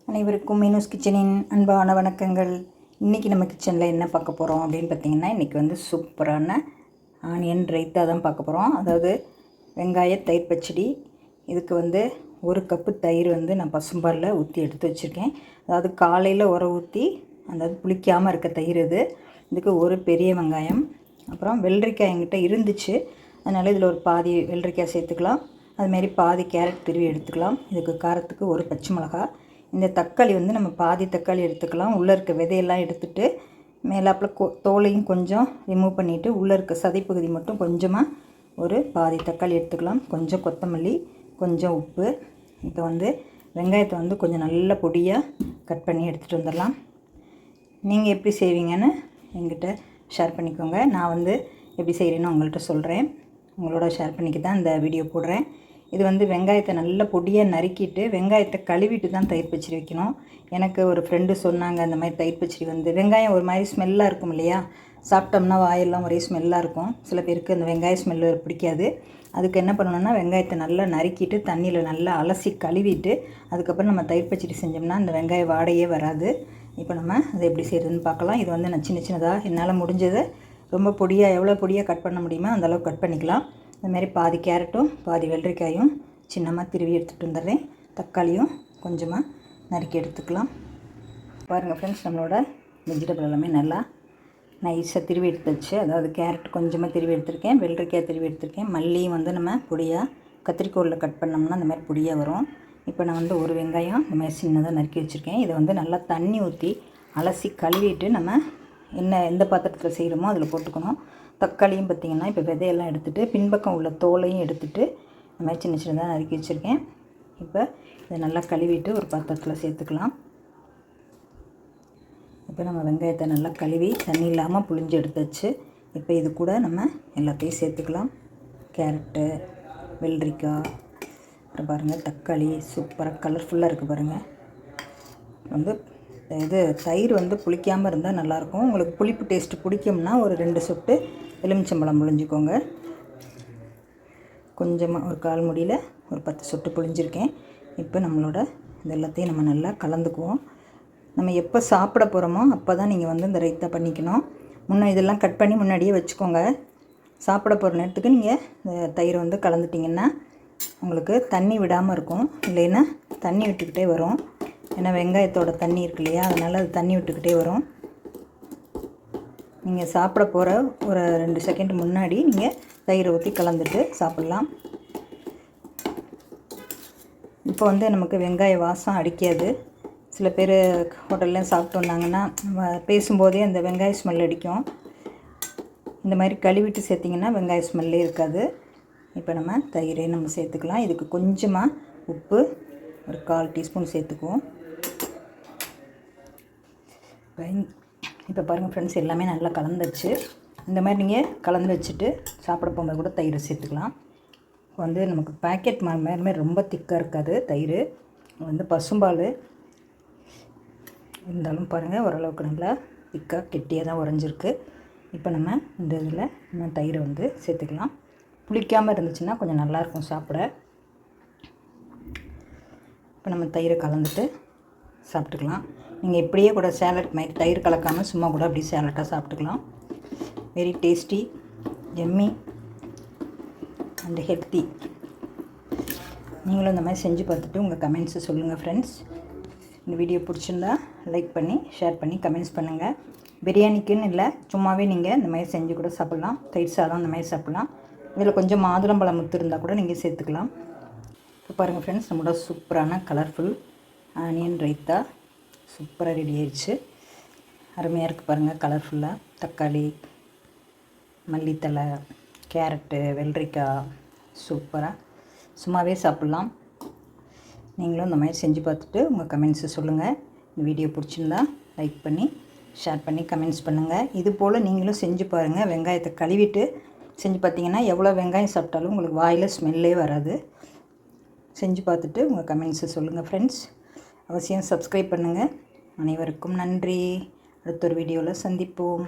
அனைவருக்கும் மீனூஸ் கிச்சனின் அன்பான வணக்கங்கள். இன்றைக்கி நம்ம கிச்சனில் என்ன பார்க்க போகிறோம் அப்படின்னு பார்த்திங்கன்னா, இன்றைக்கி வந்து சூப்பரான ஆனியன் ரைத்தா தான் பார்க்க போகிறோம். அதாவது வெங்காய தயிர் பச்சடி. இதுக்கு வந்து 1 கப்பு தயிர் வந்து நான் பசும்பாலில் ஊற்றி எடுத்து வச்சுருக்கேன். அதாவது காலையில் ஊற ஊற்றி அதாவது புளிக்காமல் இருக்க தயிர் இது. இதுக்கு ஒரு பெரிய வெங்காயம், அப்புறம் வெள்ளரிக்காய் என்கிட்ட இருந்துச்சு, அதனால் இதில் ஒரு பாதி வெள்ளரிக்காய் சேர்த்துக்கலாம். அதுமாரி பாதி கேரட் துருவி எடுத்துக்கலாம். இதுக்கு காரத்துக்கு ஒரு பச்சை மிளகாய். இந்த தக்காளி வந்து நம்ம பாதி தக்காளி எடுத்துக்கலாம். உள்ளே இருக்க விதையெல்லாம் எடுத்துகிட்டு மேலாப்பில் தோலையும் கொஞ்சம் ரிமூவ் பண்ணிவிட்டு உள்ளே இருக்க சதைப்பகுதி மட்டும் கொஞ்சமாக ஒரு பாதி தக்காளி எடுத்துக்கலாம். கொஞ்சம் கொத்தமல்லி, கொஞ்சம் உப்பு. இப்போ வந்து வெங்காயத்தை வந்து கொஞ்சம் நல்ல பொடியாக கட் பண்ணி எடுத்துகிட்டு வந்துடலாம். நீங்கள் எப்படி செய்வீங்கன்னு என்கிட்ட ஷேர் பண்ணிக்கோங்க. நான் வந்து எப்படி செய்கிறேன்னு உங்கள்கிட்ட சொல்கிறேன். உங்களோட ஷேர் பண்ணிக்க தான் இந்த வீடியோ போடுறேன். இது வந்து வெங்காயத்தை நல்ல பொடியாக நறுக்கிட்டு வெங்காயத்தை கழுவிட்டு தான் தயிர் பச்சடி வைக்கணும். எனக்கு ஒரு ஃப்ரெண்டு சொன்னாங்க, அந்த மாதிரி தயிர் பச்சடி வந்து வெங்காயம் ஒரு மாதிரி ஸ்மெல்லாக இருக்கும் இல்லையா, சாப்பிட்டோம்னா வாயெல்லாம் ஒரே ஸ்மெல்லாக இருக்கும். சில பேருக்கு அந்த வெங்காய ஸ்மெல்லு பிடிக்காது. அதுக்கு என்ன பண்ணணும்னா, வெங்காயத்தை நல்லா நறுக்கிட்டு தண்ணியில் நல்லா அலசி கழுவிட்டு அதுக்கப்புறம் நம்ம தயிர் பச்சடி செஞ்சோம்னா அந்த வெங்காய வாடையே வராது. இப்போ நம்ம அதை எப்படி செய்கிறதுன்னு பார்க்கலாம். இது வந்து நான் சின்ன சின்னதாக என்னால் முடிஞ்சதை ரொம்ப பொடியாக எவ்வளோ பொடியாக கட் பண்ண முடியுமோ அந்தளவுக்கு கட் பண்ணிக்கலாம். அதுமாதிரி பாதி கேரட்டும் பாதி வெள்ளரிக்காயும் சின்னமாக திருவி எடுத்துகிட்டு வந்துடுறேன். தக்காளியும் கொஞ்சமாக நறுக்கி எடுத்துக்கலாம். பாருங்கள் ஃப்ரெண்ட்ஸ், நம்மளோட வெஜிடபிள் எல்லாமே நல்லா நைஸாக திருவி எடுத்து வச்சு, அதாவது கேரட் கொஞ்சமாக திருவி எடுத்துருக்கேன், வெள்ளரிக்காய் திருவி எடுத்துருக்கேன், மல்லியும் வந்து நம்ம பொடியாக கத்திரிக்கோலில் கட் பண்ணோம்னா அந்த மாதிரி பொடியாக வரும். இப்போ நான் வந்து ஒரு வெங்காயம் இந்த மாதிரி சின்னதாக நறுக்கி வச்சுருக்கேன். இதை வந்து நல்லா தண்ணி ஊற்றி அலசி கழுவிட்டு நம்ம எந்த பாத்திரத்தில் செய்கிறோமோ அதில் போட்டுக்கணும். தக்காளியும் பார்த்திங்கன்னா இப்போ விதையெல்லாம் எடுத்துகிட்டு பின்பக்கம் உள்ள தோலையும் எடுத்துகிட்டு இந்த மாதிரி சின்ன சின்னதாக நறுக்கி வச்சுருக்கேன். இப்போ இதை நல்லா கழுவிட்டு ஒரு பாத்திரத்தில் சேர்த்துக்கலாம். இப்போ நம்ம வெங்காயத்தை நல்லா கழுவி தண்ணி இல்லாமல் புழிஞ்சு எடுத்துச்சு. இப்போ இது கூட நம்ம எல்லாத்தையும் சேர்த்துக்கலாம். கேரட்டு, வெள்ளரிக்காய், அப்புறம் பாருங்கள் தக்காளி சூப்பராக கலர்ஃபுல்லாக இருக்குது பாருங்கள். வந்து இது தயிர் வந்து புளிக்காமல் இருந்தால் நல்லாயிருக்கும். உங்களுக்கு புளிப்பு டேஸ்ட்டு பிடிக்கும்னா ஒரு 2 சொட்டு எலுமிச்சம்பழம் புழிஞ்சிக்கோங்க. கொஞ்சமாக ஒரு 1/4 முடியில் ஒரு 10 சொட்டு புழிஞ்சிருக்கேன். இப்போ நம்மளோட இது எல்லாத்தையும் நம்ம நல்லா கலந்துக்குவோம். நம்ம எப்போ சாப்பிட போகிறோமோ அப்போ தான் நீங்கள் வந்து இந்த ரைத்தா பண்ணிக்கணும். இதெல்லாம் கட் பண்ணி முன்னாடியே வச்சுக்கோங்க. சாப்பிட போகிற நேரத்துக்கு நீங்கள் இந்த தயிரை வந்து கலந்துட்டிங்கன்னா உங்களுக்கு தண்ணி விடாமல் இருக்கும். இல்லைன்னா தண்ணி விட்டுக்கிட்டே வரும். ஏன்னா வெங்காயத்தோட தண்ணி இருக்கு இல்லையா, அதனால் அது தண்ணி விட்டுக்கிட்டே வரும். நீங்கள் சாப்பிட போகிற ஒரு 2 செகண்ட் முன்னாடி நீங்கள் தயிரை ஊற்றி கலந்துட்டு சாப்பிட்லாம். இப்போ வந்து நமக்கு வெங்காய வாசம் அடிக்காது. சில பேர் ஹோட்டலில் சாப்பிட்டு வந்தாங்கன்னா பேசும்போதே அந்த வெங்காய ஸ்மெல் அடிக்கும். இந்த மாதிரி கழுவிட்டு சேர்த்திங்கன்னா வெங்காய ஸ்மெல்லே இருக்காது. இப்போ நம்ம தயிரை நம்ம சேர்த்துக்கலாம். இதுக்கு கொஞ்சமாக உப்பு ஒரு 1/4 டீஸ்பூன் சேர்த்துக்குவோம். இப்போ பாருங்கள் ஃப்ரெண்ட்ஸ், எல்லாமே நல்லா கலந்துச்சு. இந்த மாதிரி நீங்கள் கலந்து வச்சுட்டு சாப்பிட போகும்போது கூட தயிர் சேர்த்துக்கலாம். இப்போ வந்து நமக்கு பேக்கெட் மாதிரி ரொம்ப திக்காக இருக்காது. தயிர் வந்து பசும்பால் இருந்தாலும் பாருங்கள் ஓரளவுக்கு நல்லா திக்காக கெட்டியாக தான் உறைஞ்சிருக்கு. இப்போ நம்ம இந்த இதில் நம்ம தயிரை வந்து சேர்த்துக்கலாம். புளிக்காமல் இருந்துச்சுன்னா கொஞ்சம் நல்லாயிருக்கும் சாப்பிட. இப்போ நம்ம தயிரை கலந்துட்டு சாப்பிட்டுக்கலாம். நீங்கள் இப்படியே கூட சேலட் மாதிரி தயிர் கலக்காமல் சும்மா கூட அப்படி சேலட்டாக சாப்பிட்டுக்கலாம். Very tasty, yummy and healthy. நீங்களும் இந்த மாதிரி செஞ்சு பார்த்துட்டு உங்கள் கமெண்ட்ஸை சொல்லுங்கள் ஃப்ரெண்ட்ஸ். இந்த வீடியோ பிடிச்சிருந்தா லைக் பண்ணி ஷேர் பண்ணி கமெண்ட்ஸ் பண்ணுங்கள். பிரியாணிக்குன்னு இல்லை, சும்மாவே நீங்கள் இந்த மாதிரி செஞ்சு கூட சாப்பிட்லாம். தயிர் சாதம் இந்த மாதிரி சாப்பிட்லாம். இதில் கொஞ்சம் மாதுளம்பழம் முத்து இருந்தால் கூட நீங்கள் சேர்த்துக்கலாம். இப்போ பாருங்கள் ஃப்ரெண்ட்ஸ், நம்மளோட சூப்பரான கலர்ஃபுல் ஆனியன் ரைத்தா சூப்பராக ரெடி ஆயிடுச்சு. அருமையாக இருக்குது பாருங்கள். கலர்ஃபுல்லாக தக்காளி, மல்லித்தலை, கேரட்டு, வெள்ளரிக்காய் சூப்பராக சும்மாவே சாப்பிட்லாம். நீங்களும் இந்த மாதிரி செஞ்சு பார்த்துட்டு உங்கள் கமெண்ட்ஸை சொல்லுங்கள். இந்த வீடியோ பிடிச்சிருந்தா லைக் பண்ணி ஷேர் பண்ணி கமெண்ட்ஸ் பண்ணுங்கள். இது போல் நீங்களும் செஞ்சு பாருங்கள். வெங்காயத்தை கழுவிட்டு செஞ்சு பார்த்தீங்கன்னா எவ்வளோ வெங்காயம் சாப்பிட்டாலும் உங்களுக்கு வாயில் ஸ்மெல்லே வராது. செஞ்சு பார்த்துட்டு உங்கள் கமெண்ட்ஸை சொல்லுங்கள் ஃப்ரெண்ட்ஸ். அவசியம் சப்ஸ்கிரைப் பண்ணுங்கள். அனைவருக்கும் நன்றி. அடுத்த ஒரு வீடியோவில் சந்திப்போம்.